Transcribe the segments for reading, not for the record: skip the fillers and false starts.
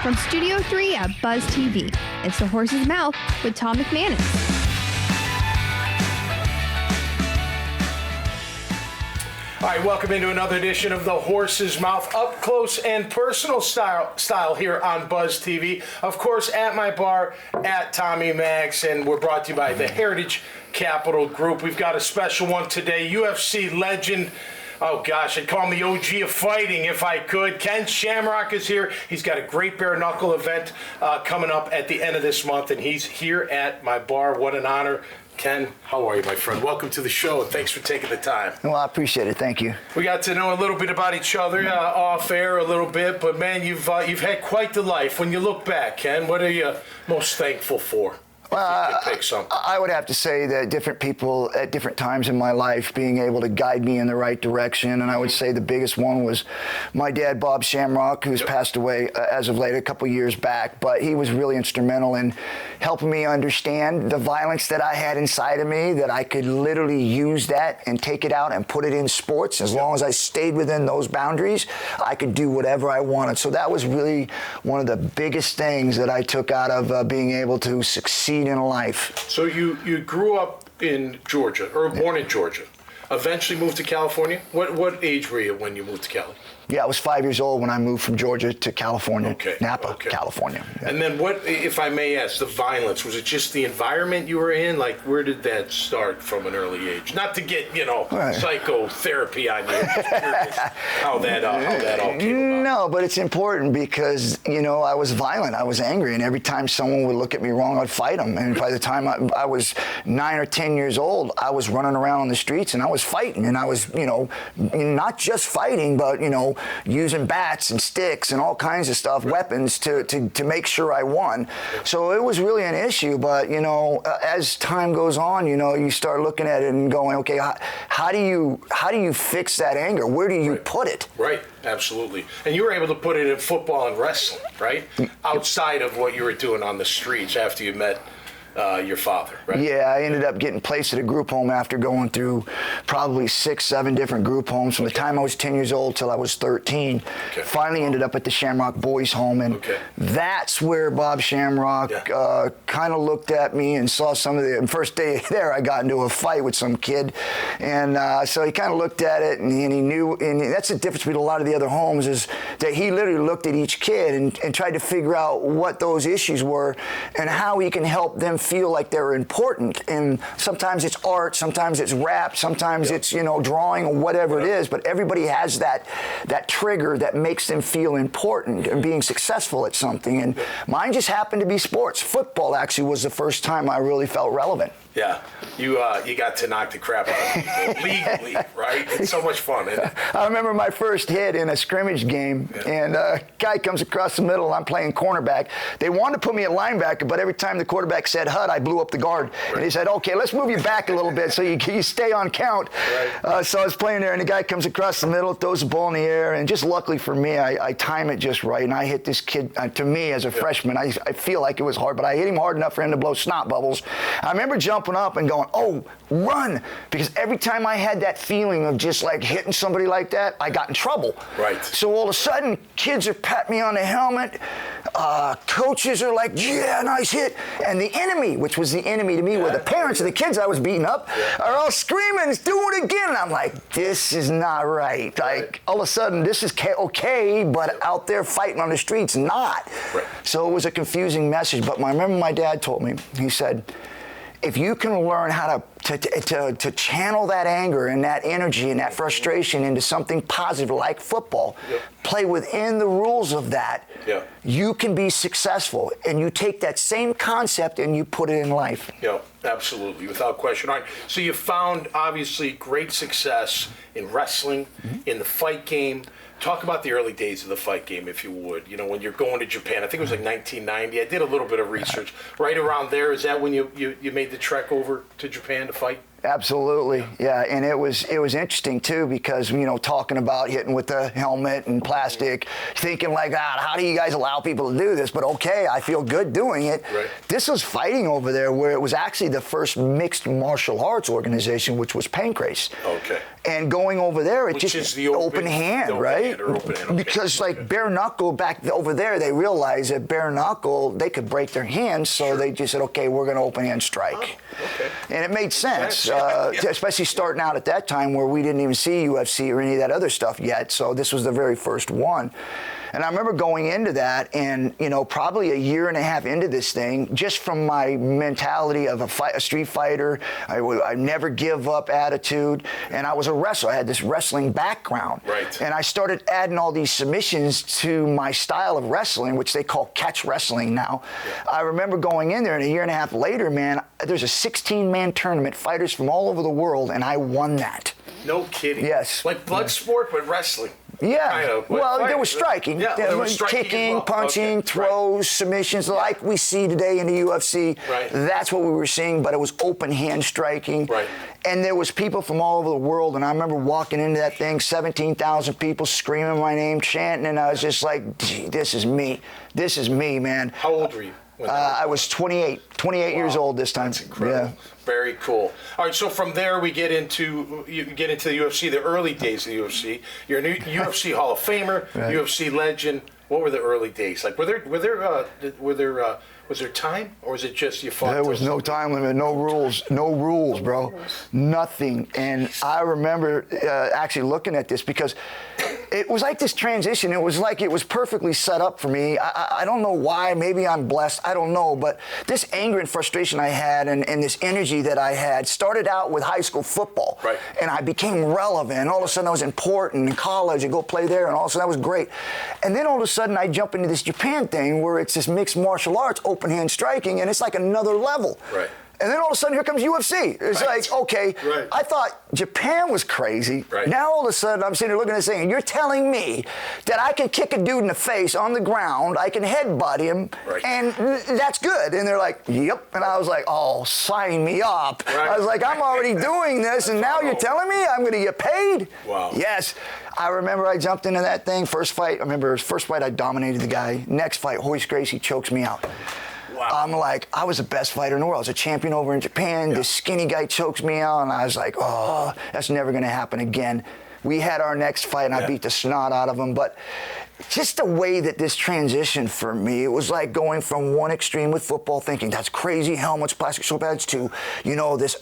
From Studio 3 at Buzz TV, it's The Horse's Mouth with Tom McManus. All right, welcome into another edition of The Horse's Mouth, up close and personal style here on Buzz TV. Of course, at my bar, at Tommy Max, and we're brought to you by the Heritage Capital Group. We've got a special one today, UFC legend. Oh gosh, I'd call him the OG of fighting if I could. Ken Shamrock is here. He's got a great bare knuckle event coming up at the end of this month, and he's here at my bar. What an honor. Ken, how are you, my friend? Welcome to the show, and thanks for taking the time. Well, I appreciate it. Thank you. We got to know a little bit about each other off air a little bit, but man, you've had quite the life. When you look back, Ken, what are you most thankful for? If you could pick something. I would have to say that different people at different times in my life being able to guide me in the right direction, and I would say the biggest one was my dad, Bob Shamrock, who's passed away as of late, a couple years back, but he was really instrumental in helping me understand the violence that I had inside of me, that I could literally use that and take it out and put it in sports. As long as I stayed within those boundaries, I could do whatever I wanted. So that was really one of the biggest things that I took out of being able to succeed in life. So you grew up in Georgia, or born in Georgia, eventually moved to California. What age were you when you moved to Cali? Yeah, I was 5 years old when I moved from Georgia to California, Napa, California. Yeah. And then what, if I may ask, the violence, was it just the environment you were in? Like, where did that start from an early age? Not to get, psychotherapy on you. Just curious how that all came about. No, but it's important because, I was violent. I was angry, and every time someone would look at me wrong, I'd fight them. And by the time I was 9 or 10 years old, I was running around on the streets, and I was fighting. And I was, not just fighting, but, using bats and sticks and all kinds of stuff, weapons to make sure I won. So it was really an issue, but as time goes on, you start looking at it and going, okay, how do you fix that anger? Where do you put it? Right, absolutely. And you were able to put it in football and wrestling, right? Outside of what you were doing on the streets after you met your father, right? Yeah, I ended up getting placed at a group home after going through probably 6, 7 different group homes from the time I was 10 years old till I was 13. Finally ended up at the Shamrock Boys Home, and that's where Bob Shamrock kind of looked at me and saw some of the first day there. I got into a fight with some kid, and so he kind of looked at it, and he knew, and that's the difference between a lot of the other homes, is that he literally looked at each kid and tried to figure out what those issues were and how he can help them feel like they're important. And sometimes it's art, sometimes it's rap, sometimes it's drawing or whatever it is, but everybody has that trigger that makes them feel important and being successful at something. And mine just happened to be sports. Football actually was the first time I really felt relevant. Yeah, you got to knock the crap out of people legally, right? It's so much fun, isn't it? I remember my first hit in a scrimmage game, and a guy comes across the middle, and I'm playing cornerback. They wanted to put me at linebacker, but every time the quarterback said HUD, I blew up the guard. And he said, okay, let's move you back a little bit so you stay on count. So I was playing there, and the guy comes across the middle, throws the ball in the air, and just luckily for me, I time it just right, and I hit this kid. To me, as a freshman, I feel like it was hard, but I hit him hard enough for him to blow snot bubbles. I remember jumping up and going, oh, run, because every time I had that feeling of just like hitting somebody like that, I got in trouble. Right. So all of a sudden, kids are patting me on the helmet, coaches are like, yeah, nice hit, and the enemy, which was the enemy to me, were the parents of the kids I was beating up, are all screaming, do it again, and I'm like, this is not right. Like, all of a sudden, this is okay, but out there fighting on the streets, not. So it was a confusing message, but I remember my dad told me, he said, if you can learn how to channel that anger and that energy and that frustration into something positive like football, play within the rules of that, you can be successful. And you take that same concept and you put it in life. Yeah, absolutely, without question. All right, so you found, obviously, great success in wrestling, in the fight game. Talk about the early days of the fight game, if you would. When you're going to Japan. I think it was like 1990. I did a little bit of research. Right around there, is that when you made the trek over to Japan to fight? Absolutely, yeah, and it was interesting too because talking about hitting with the helmet and plastic, thinking like, how do you guys allow people to do this? But okay, I feel good doing it. This was fighting over there where it was actually the first mixed martial arts organization, which was Pancrase. And going over there, it's Which just is the open hand, right? Open hand, okay. Because like bare knuckle back over there, they realized that bare knuckle, they could break their hands, so they just said, okay, we're going to open hand strike. Oh, okay. And it made sense, Yeah. especially starting out at that time where we didn't even see UFC or any of that other stuff yet. So this was the very first one. And I remember going into that and, you know, probably a year and a half into this thing, just from my mentality of a street fighter, I never give up attitude, and I was a wrestler. I had this wrestling background. Right. And I started adding all these submissions to my style of wrestling, which they call catch wrestling now. Yeah. I remember going in there, and a year and a half later, man, there's a 16-man tournament, fighters from all over the world, and I won that. No kidding. Yes. Like blood sport, but wrestling. Yeah. Kind of, well, fighting. there was striking. Yeah, there was striking kicking, as well. punching, Okay. throws, submissions, like we see today in the UFC. Right. That's what we were seeing, but it was open hand striking. Right. And there was people from all over the world, and I remember walking into that thing, 17,000 people screaming my name, chanting, and I was just like, gee, this is me. This is me, man. How old were you? I was 28 years old this time. That's incredible. Yeah. Very cool. All right, so from there you get into the UFC, the early days of the UFC. You're a new UFC Hall of Famer, Right. UFC legend. What were the early days like? Was there time, or was it just you fought? There was no time limit, no rules, bro, nothing. And I remember actually looking at this because it was like this transition. It was like it was perfectly set up for me. I don't know why. Maybe I'm blessed. I don't know. But this anger and frustration I had and this energy that I had started out with high school football. Right. And I became relevant. All of a sudden I was important in college and go play there. And all of a sudden that was great. And then all of a sudden I jump into this Japan thing where it's this mixed martial arts, open hand striking, and it's like another level. Right. And then all of a sudden, here comes UFC. It's like, okay, Right. I thought Japan was crazy. Right. Now all of a sudden, I'm sitting there looking at this thing, and you're telling me that I can kick a dude in the face on the ground, I can headbutt him, Right. and that's good. And they're like, yep. And I was like, oh, sign me up. Right. I was like, I'm already doing this, and now you're telling me I'm going to get paid? Wow. Yes. I remember I jumped into that thing. First fight, I dominated the guy. Next fight, Royce Gracie chokes me out. Wow. I'm like, I was the best fighter in the world. I was a champion over in Japan. This skinny guy chokes me out, and I was like, oh, that's never going to happen again. We had our next fight, and I beat the snot out of him. But just the way that this transitioned for me, it was like going from one extreme with football, thinking that's crazy, helmets, plastic shoulder pads, to, you know, this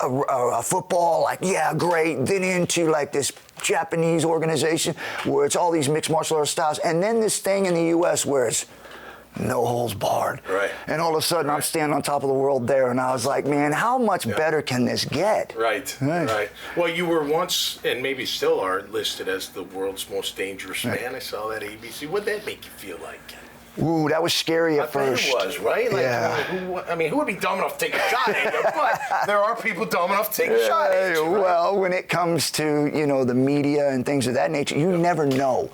football, like, yeah, great. Then into like this Japanese organization where it's all these mixed martial arts styles, and then this thing in the U.S. where it's no holds barred. Right. And all of a sudden, I'm standing on top of the world there, and I was like, man, how much better can this get? Right. Well, you were once, and maybe still are, listed as the world's most dangerous man. I saw that ABC. What did that make you feel like? Ooh, that was scary at first. It was, right? Like, yeah. Who would be dumb enough to take a shot at you? But there are people dumb enough to take a shot at you. Right? Well, when it comes to, you know, the media and things of that nature, you never know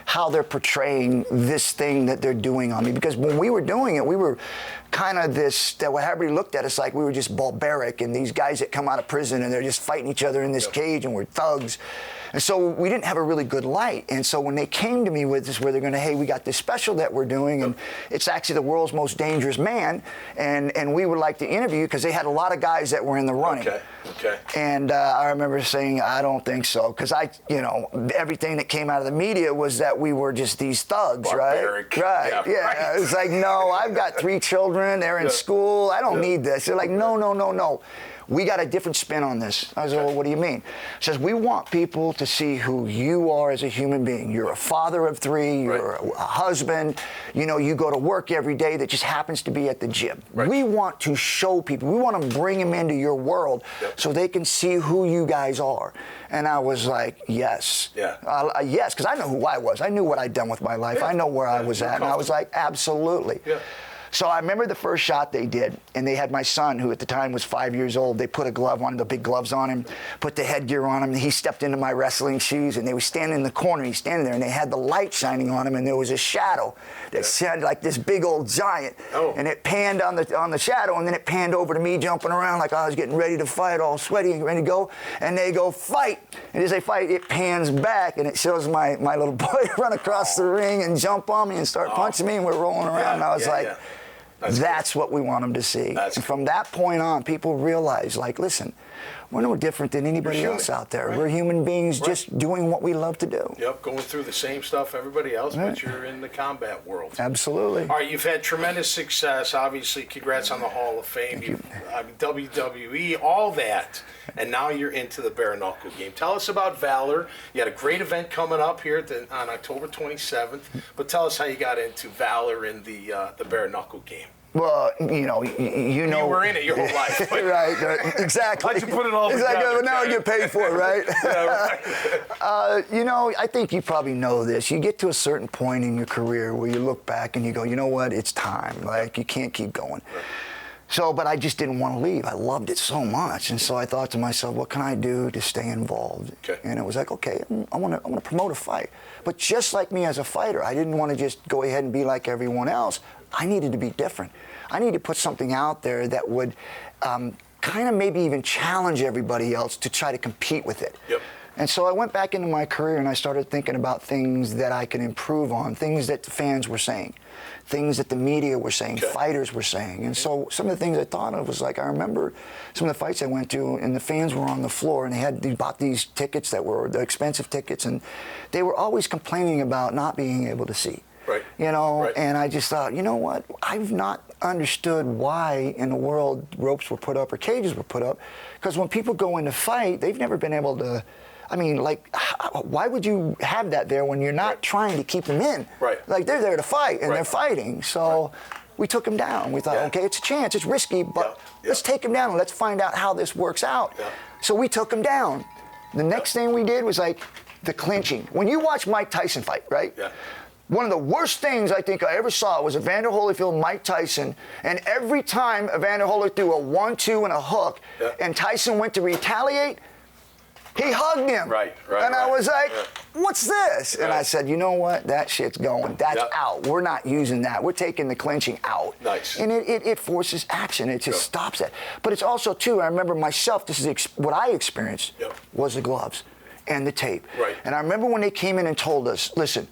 how they're portraying this thing that they're doing on me. Because when we were doing it, we were kind of this, that what everybody looked at us like we were just barbaric, and these guys that come out of prison and they're just fighting each other in this cage, and we're thugs. And so we didn't have a really good light. And so when they came to me with this, where they're going to, hey, we got this special that we're doing, and it's actually the world's most dangerous man, and we would like to interview you, because they had a lot of guys that were in the running. Okay. And I remember saying, I don't think so, because everything that came out of the media was that we were just these thugs, Barbaric. right? Yeah. Yeah. It's like, no, I've got 3 children, they're in school, I don't need this. They're like, no. We got a different spin on this. I said, well, what do you mean? He says, we want people to see who you are as a human being. You're a father of 3, you're a husband, you go to work every day that just happens to be at the gym. Right. We want to show people, we want to bring them into your world so they can see who you guys are. And I was like, yes. Yes, because I know who I was. I knew what I'd done with my life. I know where I was at. And I was like, absolutely. Yeah. So I remember the first shot they did, and they had my son, who at the time was 5 years old. They put a glove on him, the big gloves on him, put the headgear on him, and he stepped into my wrestling shoes, and they were standing in the corner. He's standing there, and they had the light shining on him, and there was a shadow that sounded like this big old giant. Oh. And it panned on the shadow, and then it panned over to me jumping around like I was getting ready to fight, all sweaty and ready to go. And they go, fight. And as they fight, it pans back, and it shows my little boy run across the ring and jump on me and start punching me, and we're rolling around. And I was like... That's what we want them to see. And from that point on, people realized, like, listen, we're no different than anybody else out there. Right. We're human beings just doing what we love to do. Yep, going through the same stuff everybody else, but you're in the combat world. Absolutely. All right, you've had tremendous success. Obviously, congrats on the Hall of Fame. WWE, all that. And now you're into the bare knuckle game. Tell us about Valor. You had a great event coming up here on October 27th. But tell us how you got into Valor in the bare knuckle game. Well, you know. You were in it your whole life. Right, exactly. Why'd you put it all together? Exactly, now you get paid for it, right? Yeah, right. You know, I think you probably know this. You get to a certain point in your career where you look back and you go, you know what, it's time. Like, you can't keep going. Right. So, but I just didn't want to leave. I loved it so much. And so I thought to myself, what can I do to stay involved? Okay. And it was like, okay, I want to promote a fight. But just like me as a fighter, I didn't want to just go ahead and be like everyone else. I needed to be different. I needed to put something out there that would kind of maybe even challenge everybody else to try to compete with it. Yep. And so I went back into my career and I started thinking about things that I could improve on, things that the fans were saying, things that the media were saying, fighters were saying. And so some of the things I thought of was like, I remember some of the fights I went to and the fans were on the floor and they bought these tickets that were the expensive tickets and they were always complaining about not being able to see. Right. You know, right. And I just thought, you know what? I've not understood why in the world ropes were put up or cages were put up. Because when people go in to fight, they've never been able to, I mean, like, why would you have that there when you're not trying to keep them in? Right. Like, they're there to fight, and they're fighting. So we took them down. We thought, okay, it's a chance. It's risky, but let's take them down and let's find out how this works out. Yeah. So we took them down. The next thing we did was, like, the clinching. When you watch Mike Tyson fight, right? Yeah. One of the worst things I think I ever saw was Evander Holyfield, Mike Tyson, and every time Evander Holyfield threw a 1-2 and a hook, and Tyson went to retaliate, he hugged him. Right. And I was like, what's this? And I said, you know what? That shit's going. That's out. We're not using that. We're taking the clinching out. Nice. And it forces action. It just stops that. But it's also, too, I remember myself, this is what I experienced, was the gloves and the tape. Right. And I remember when they came in and told us, listen,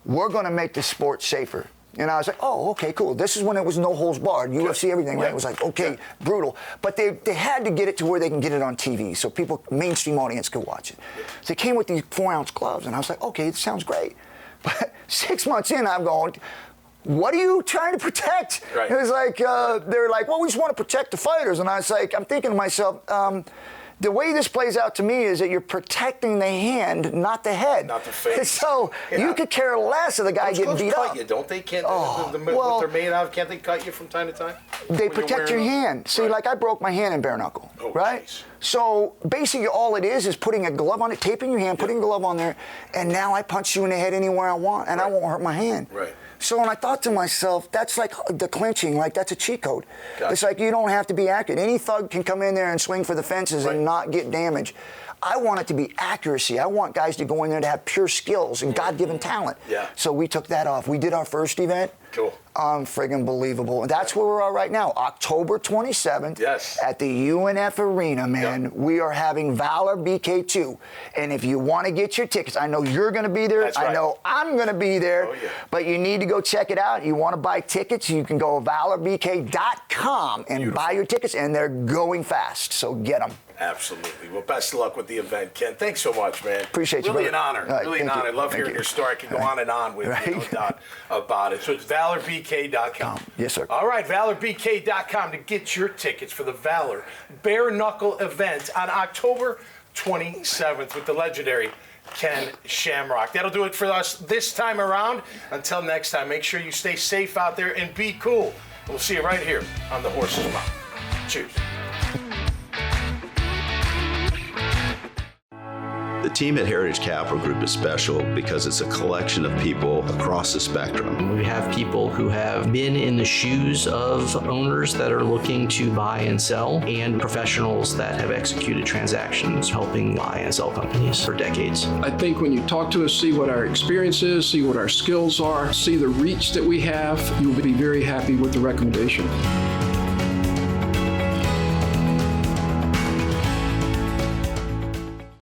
we're going to make the sport safer. And I was like, oh, okay, cool. This is when it was no holds barred, UFC, everything, right? It was like, okay, brutal. But they had to get it to where they can get it on TV so people, mainstream audience could watch it. So they came with these 4-ounce gloves, and I was like, okay, it sounds great. But 6 months in, I'm going, what are you trying to protect? Right. It was like, they're like, well, we just want to protect the fighters. And I was like, I'm thinking to myself, the way this plays out to me is that you're protecting the hand, not the head. Not the face. So you could care less of the guy getting beat up. Cut you, don't they? Can't what they're made of? Can't they cut you from time to time? They protect your hand. See, like I broke my hand in bare knuckle, right? Geez. So basically, all it is putting a glove on it, taping your hand, putting a glove on there, and now I punch you in the head anywhere I want, and I won't hurt my hand. Right. So when I thought to myself, that's like the clinching, like that's a cheat code. Gotcha. It's like you don't have to be accurate. Any thug can come in there and swing for the fences and not get damage. I want it to be accuracy. I want guys to go in there to have pure skills and God-given talent. Yeah. So we took that off. We did our first event. Cool. Friggin' believable. And that's where we're at right now. October 27th at the UNF Arena, man. Yep. We are having Valor BK2. And if you want to get your tickets, I know you're going to be there. That's right. I know I'm going to be there. Oh, yeah. But you need to go check it out. You want to buy tickets, you can go to valorbk.com and buy your tickets. And they're going fast. So get them. Absolutely. Well, best of luck with the event, Ken. Thanks so much, man. Appreciate you. Really an honor. Really an honor. I love hearing your story. I can go on and on with you, no doubt about it. So it's valorbk.com. Yes, sir. All right, valorbk.com to get your tickets for the Valor Bare Knuckle event on October 27th with the legendary Ken Shamrock. That'll do it for us this time around. Until next time, make sure you stay safe out there and be cool. We'll see you right here on The Horse's Mouth. Cheers. The team at Heritage Capital Group is special because it's a collection of people across the spectrum. We have people who have been in the shoes of owners that are looking to buy and sell, and professionals that have executed transactions helping buy and sell companies for decades. I think when you talk to us, see what our experience is, see what our skills are, see the reach that we have, you'll be very happy with the recommendation.